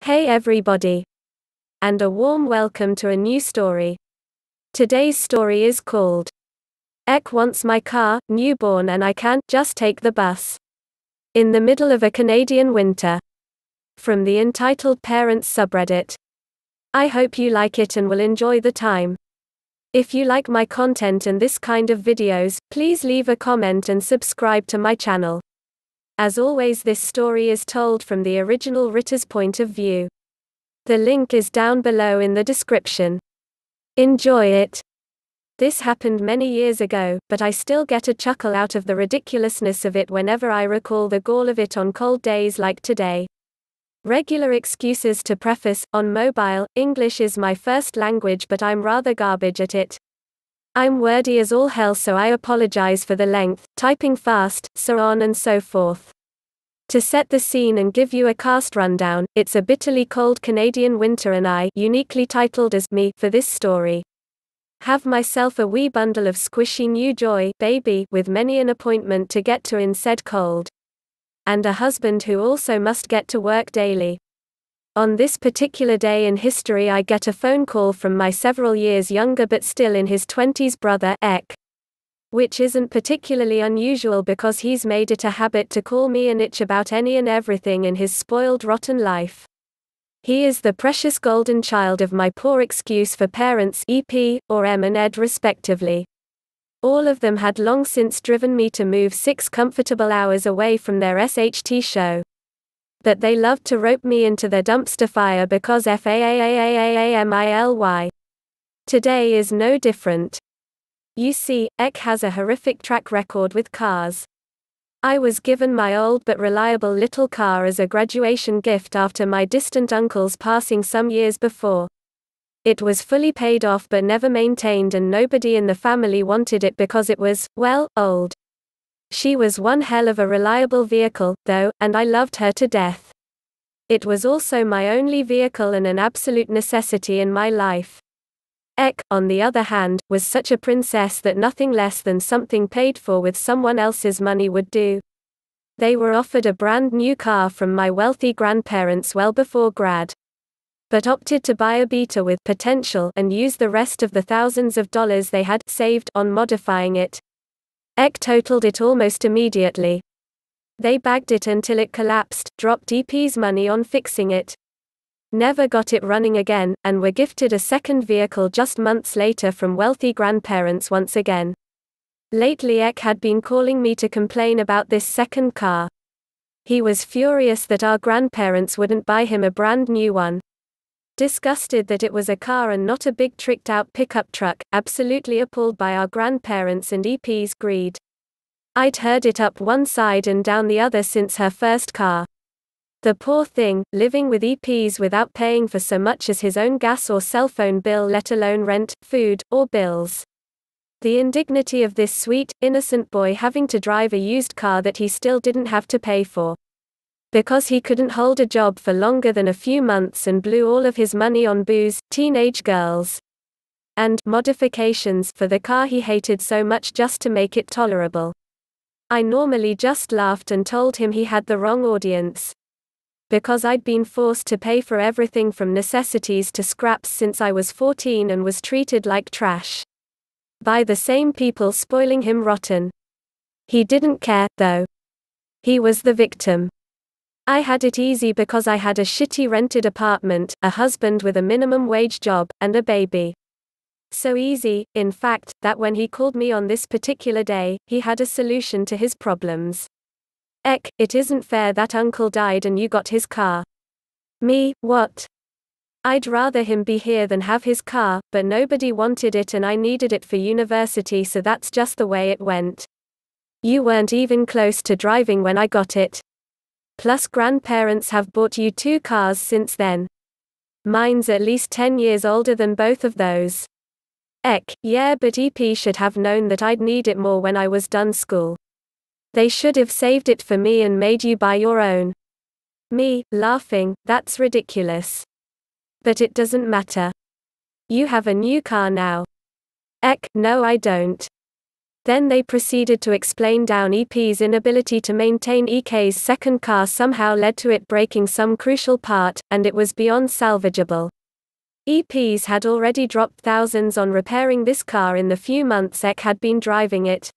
Hey everybody, and a warm welcome to a new story. Today's story is called Ek Wants My Car, Newborn and I Can't Just Take the Bus. In the middle of a Canadian winter. From the Entitled Parents subreddit. I hope you like it and will enjoy the time. If you like my content and this kind of videos, please leave a comment and subscribe to my channel. As always, this story is told from the original writer's point of view. The link is down below in the description. Enjoy it. This happened many years ago, but I still get a chuckle out of the ridiculousness of it whenever I recall the gall of it on cold days like today. Regular excuses to preface: on mobile, English is my first language but I'm rather garbage at it. I'm wordy as all hell, so I apologize for the length, typing fast, so on and so forth. To set the scene and give you a cast rundown, it's a bitterly cold Canadian winter and I, uniquely titled as me for this story, have myself a wee bundle of squishy new joy baby with many an appointment to get to in said cold. And a husband who also must get to work daily. On this particular day in history I get a phone call from my several years younger but still in his 20s brother, Ek. Which isn't particularly unusual because he's made it a habit to call me and itch about any and everything in his spoiled rotten life. He is the precious golden child of my poor excuse for parents, EP, or Em and Ed respectively. All of them had long since driven me to move 6 comfortable hours away from their SHT show. But they loved to rope me into their dumpster fire because FAAAAAAMILY. Today is no different. You see, Ek has a horrific track record with cars. I was given my old but reliable little car as a graduation gift after my distant uncle's passing some years before. It was fully paid off but never maintained and nobody in the family wanted it because it was, well, old. She was one hell of a reliable vehicle, though, and I loved her to death. It was also my only vehicle and an absolute necessity in my life. Ek, on the other hand, was such a princess that nothing less than something paid for with someone else's money would do. They were offered a brand new car from my wealthy grandparents well before grad. But opted to buy a Beta with potential and use the rest of the thousands of dollars they had saved on modifying it. Ek totaled it almost immediately. They bagged it until it collapsed, dropped EP's money on fixing it. Never got it running again, and were gifted a second vehicle just months later from wealthy grandparents once again. Lately Ek had been calling me to complain about this second car. He was furious that our grandparents wouldn't buy him a brand new one. Disgusted that it was a car and not a big tricked-out pickup truck, absolutely appalled by our grandparents' and EP's greed. I'd heard it up one side and down the other since her first car. The poor thing, living with EPs without paying for so much as his own gas or cell phone bill, let alone rent, food, or bills. The indignity of this sweet, innocent boy having to drive a used car that he still didn't have to pay for. Because he couldn't hold a job for longer than a few months and blew all of his money on booze, teenage girls, and modifications for the car he hated so much just to make it tolerable. I normally just laughed and told him he had the wrong audience. Because I'd been forced to pay for everything from necessities to scraps since I was 14 and was treated like trash. By the same people spoiling him rotten. He didn't care, though. He was the victim. I had it easy because I had a shitty rented apartment, a husband with a minimum wage job, and a baby. So easy, in fact, that when he called me on this particular day, he had a solution to his problems. Ek, it isn't fair that uncle died and you got his car. Me, what? I'd rather him be here than have his car, but nobody wanted it and I needed it for university, so that's just the way it went. You weren't even close to driving when I got it. Plus grandparents have bought you 2 cars since then. Mine's at least 10 years older than both of those. Ek, yeah, but EP should have known that I'd need it more when I was done school. They should have saved it for me and made you buy your own. Me, laughing, that's ridiculous. But it doesn't matter. You have a new car now. Ek, no I don't. Then they proceeded to explain down EP's inability to maintain EK's second car somehow led to it breaking some crucial part, and it was beyond salvageable. EPs had already dropped thousands on repairing this car in the few months Ek had been driving it.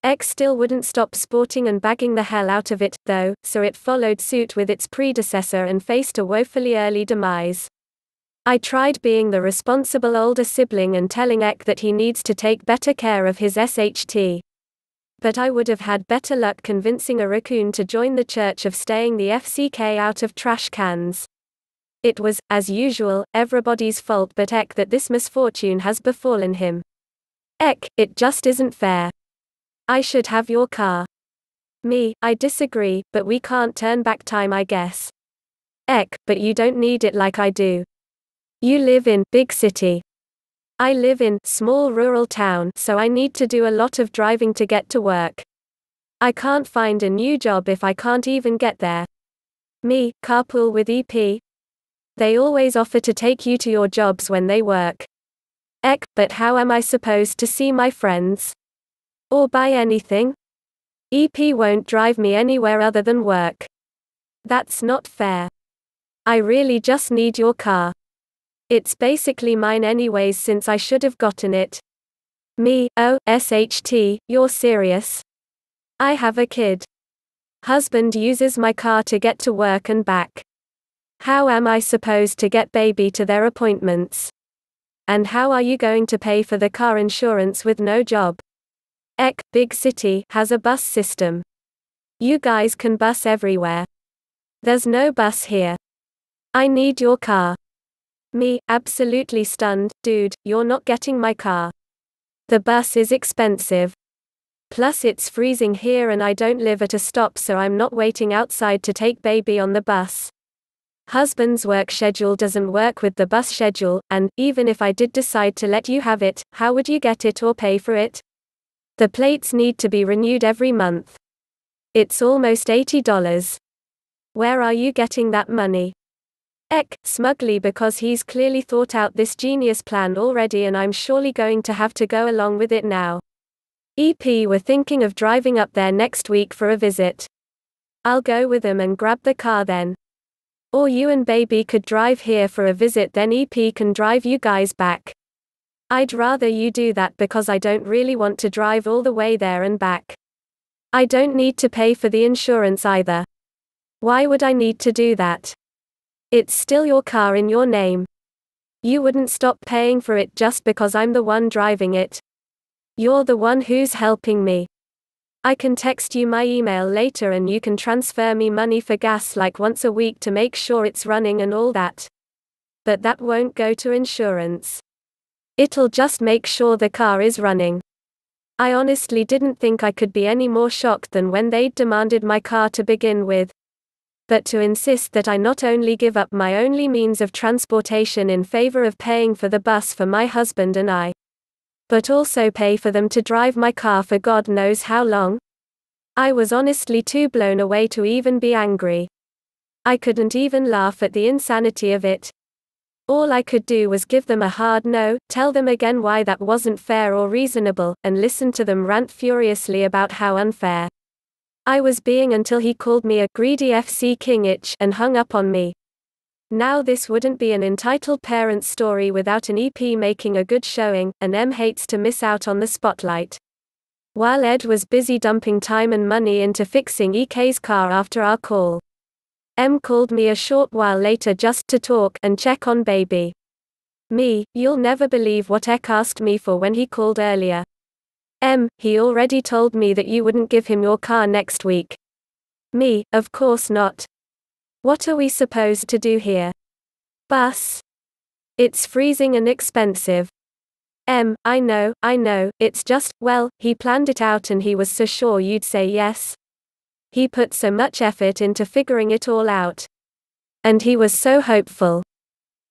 Ek still wouldn't stop sporting and bagging the hell out of it, though, so it followed suit with its predecessor and faced a woefully early demise. I tried being the responsible older sibling and telling Ek that he needs to take better care of his SHT. But I would have had better luck convincing a raccoon to join the church of staying the FCK out of trash cans. It was, as usual, everybody's fault but Ek that this misfortune has befallen him. Ek, it just isn't fair. I should have your car. Me, I disagree, but we can't turn back time I guess. Ek, but you don't need it like I do. You live in big city. I live in small rural town, so I need to do a lot of driving to get to work. I can't find a new job if I can't even get there. Me, carpool with EP. They always offer to take you to your jobs when they work. Ek, but how am I supposed to see my friends? Or buy anything? EP won't drive me anywhere other than work. That's not fair. I really just need your car. It's basically mine anyways since I should have gotten it. Me, oh, SHT, you're serious? I have a kid. Husband uses my car to get to work and back. How am I supposed to get baby to their appointments? And how are you going to pay for the car insurance with no job? Ek, big city, has a bus system. You guys can bus everywhere. There's no bus here. I need your car. Me, absolutely stunned, dude, you're not getting my car. The bus is expensive. Plus it's freezing here and I don't live at a stop so I'm not waiting outside to take baby on the bus. Husband's work schedule doesn't work with the bus schedule, and, even if I did decide to let you have it, how would you get it or pay for it? The plates need to be renewed every month. It's almost $80. Where are you getting that money? Ek, smugly because he's clearly thought out this genius plan already and I'm surely going to have to go along with it now. EP were thinking of driving up there next week for a visit. I'll go with them and grab the car then. Or you and baby could drive here for a visit then EP can drive you guys back. I'd rather you do that because I don't really want to drive all the way there and back. I don't need to pay for the insurance either. Why would I need to do that? It's still your car in your name. You wouldn't stop paying for it just because I'm the one driving it. You're the one who's helping me. I can text you my email later and you can transfer me money for gas like once a week to make sure it's running and all that. But that won't go to insurance. It'll just make sure the car is running. I honestly didn't think I could be any more shocked than when they'd demanded my car to begin with. But to insist that I not only give up my only means of transportation in favor of paying for the bus for my husband and I, but also pay for them to drive my car for God knows how long? I was honestly too blown away to even be angry. I couldn't even laugh at the insanity of it. All I could do was give them a hard no, tell them again why that wasn't fair or reasonable, and listen to them rant furiously about how unfair I was being until he called me a greedy FC King itch and hung up on me. Now this wouldn't be an entitled parents story without an EP making a good showing, and M hates to miss out on the spotlight. While Ed was busy dumping time and money into fixing EK's car after our call, M called me a short while later just to talk and check on baby. Me, you'll never believe what Ek asked me for when he called earlier. He already told me that you wouldn't give him your car next week. Me, of course not. What are we supposed to do here? Bus? It's freezing and expensive. I know, it's just, well, he planned it out and he was so sure you'd say yes. He put so much effort into figuring it all out. And he was so hopeful.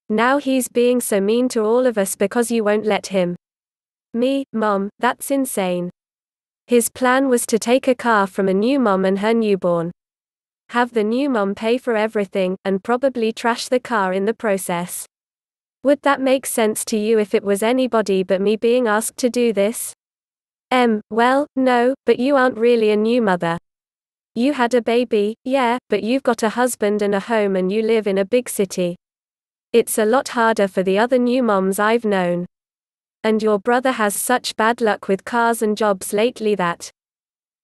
Now he's being so mean to all of us because you won't let him. Me, Mom, that's insane. His plan was to take a car from a new mom and her newborn. Have the new mom pay for everything, and probably trash the car in the process. Would that make sense to you if it was anybody but me being asked to do this? Well, no, but you aren't really a new mother. You had a baby, yeah, but you've got a husband and a home and you live in a big city. It's a lot harder for the other new moms I've known. And your brother has such bad luck with cars and jobs lately that.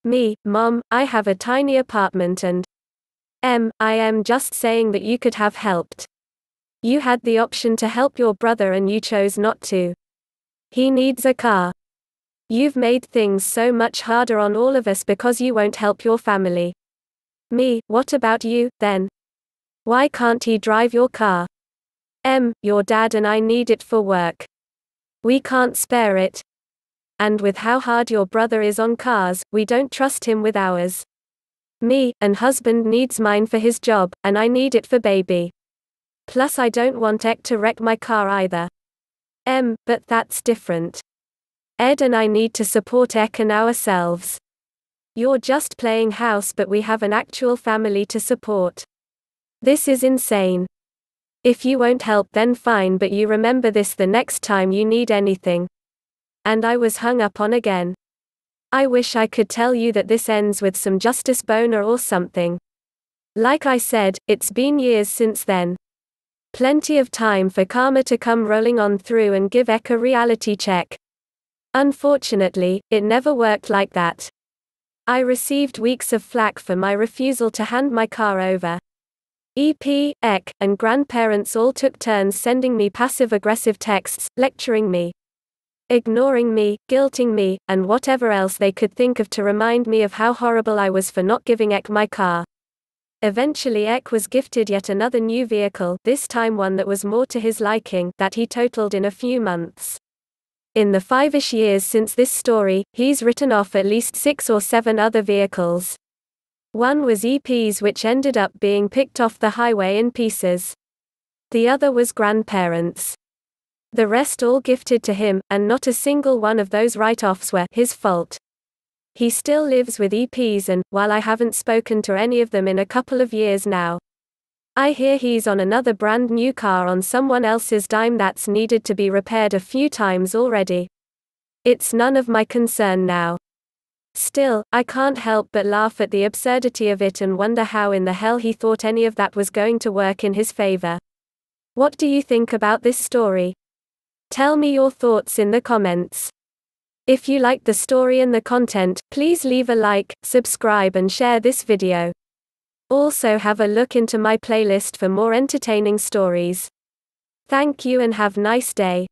Me, Mom, I have a tiny apartment and. I am just saying that you could have helped. You had the option to help your brother and you chose not to. He needs a car. You've made things so much harder on all of us because you won't help your family. Me, what about you, then? Why can't he drive your car? Your dad and I need it for work. We can't spare it. And with how hard your brother is on cars, we don't trust him with ours. Me, and husband needs mine for his job, and I need it for baby. Plus I don't want Ek to wreck my car either. But that's different. Ed and I need to support Ek and ourselves. You're just playing house, but we have an actual family to support. This is insane. If you won't help then fine, but you remember this the next time you need anything. And I was hung up on again. I wish I could tell you that this ends with some justice boner or something. Like I said, it's been years since then. Plenty of time for karma to come rolling on through and give Ek a reality check. Unfortunately, it never worked like that. I received weeks of flack for my refusal to hand my car over. Ek, and grandparents all took turns sending me passive-aggressive texts, lecturing me, ignoring me, guilting me, and whatever else they could think of to remind me of how horrible I was for not giving Ek my car. Eventually Ek was gifted yet another new vehicle, this time one that was more to his liking, that he totaled in a few months. In the 5-ish years since this story, he's written off at least 6 or 7 other vehicles. One was EP's, which ended up being picked off the highway in pieces. The other was grandparents. The rest all gifted to him, and not a single one of those write-offs were his fault. He still lives with EP's, and, while I haven't spoken to any of them in a couple of years now, I hear he's on another brand new car on someone else's dime that's needed to be repaired a few times already. It's none of my concern now. Still, I can't help but laugh at the absurdity of it and wonder how in the hell he thought any of that was going to work in his favor. What do you think about this story? Tell me your thoughts in the comments. If you liked the story and the content, please leave a like, subscribe and share this video. Also have a look into my playlist for more entertaining stories. Thank you and have a nice day.